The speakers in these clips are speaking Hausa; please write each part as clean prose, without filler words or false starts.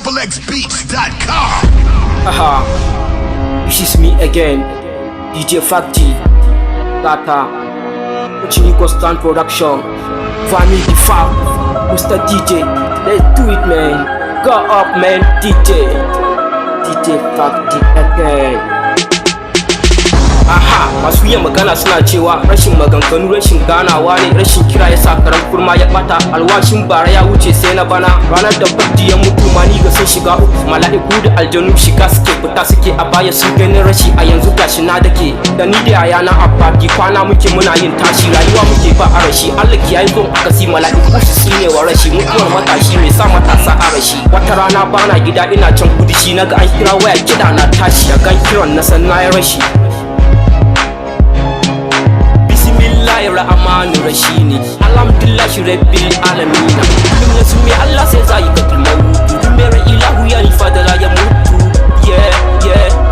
XXBeats.com. Haha, this is me again, DJ Fakti, Gata, Uchiniko Stand Production, Family Fab, Mr. DJ, let's do it man, go up man, DJ Fakti again. Aha, masu yin magana suna cewa rashin maganganu rashin ganawa ne, rashin kira ya sa karan kurma ya bata, alwashin bara ya wuce sai na bana, ranar da Fakti ya mutu mani ga sun shiga uku, mala'iku da aljanu shiga suke fita suke a baya sun ganin rashi a yanzu gashi na dake, da ni da yayana abaki kwana muke muna yin tashi rayuwa muke ba a rashi, Allah ki yayi gon akasi mala'iku su sine wa rashi, mutuwar matashi mai sa matasa a rashi, wata rana bana gida ina can kudishi naga an kira waya gida na tashi, da gan kiran na san na yi rashi. Rahmanu Rashini alhamdulillahi rabbil alamin kullum na sumi Allah sai zai ka tulmautu dumere ilahu ya ni fadala ya mutu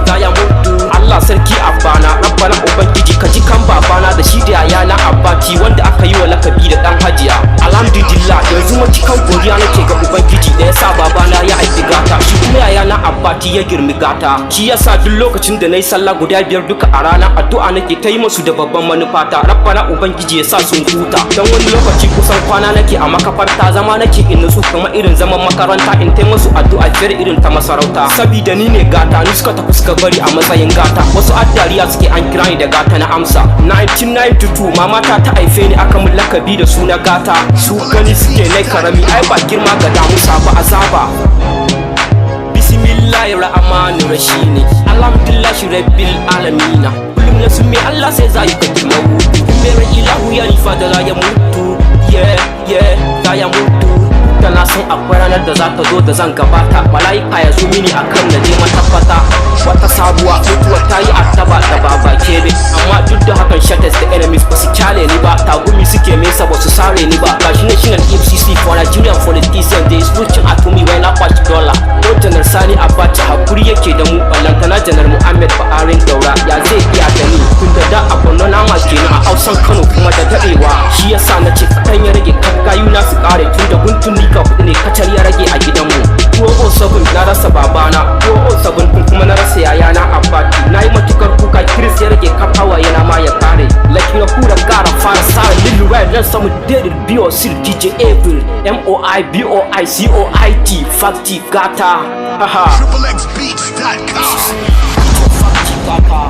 za ya mutu Allah sarki abana rabbana ubangiji ka ji kan babana da shi da yana abbati wanda aka yi wa lakabi da dan hajiya alhamdulillah yanzu mu cikan godiya nake ga ubangiji da yasa babana ya aiki gata shi kuma yana abbati ya girmi gata shi yasa duk lokacin da nayi sallah guda biyar duka a rana addu'a nake ta yi musu da babban manufata rabbana ubangiji ya sa sun huta dan wani lokaci kusan kwana nake a makafarta zama nake in nutsu kamar irin zaman makaranta in tai musu addu'a biyar irin ta masarauta sabida ni ne gata ni suka tafi suka bari a matsayin gata wasu addariya suke an kira ni da gata na amsa 1992 mamata ta haife ni aka mun lakabi da suna gata su gani suke nai karami ai ba girma ga damusa ba azaba bismillahir rahmanir rahim alhamdulillahi rabbil alamin kullum na sumi Allah sai zai ka girma mere ilahu ya ni fadala ya mutu za ya mutu da na san akwai ranar da za ta zo da zan gabata mala'ika ya zo mini akan na je matabbata wata sabuwa mutuwa ta yi attaba da baba kebe amma duk da hakan shatters da enemies ba su kyale ni ba tagumi suke mesa ba su sare ni ba gashi national FCC for Nigerian politicians they is reaching at me when I watch dollar ko janar Sani Abacha hakuri yake da mu ballantana janar Muhammad Buhari daura ya zai iya da ni tunda da abunno na ma kenan a Hausan Kano kuma da dadewa shi yasa na ce kan ya rage kakkayu na su kare tunda guntun ni ka kudi ne kacar ya rage a gidanmu 207 na rasa babana 207 kuma na rasa yayana Abbati na yi matukar kuka Chris ya rage kafawa yana ma ya kare laki na kura gara fara sara lillu right nan samu David B.O.C. DJ April MOIBOICOIT Fakti Gata haha XXBeats.com. Fakti Gata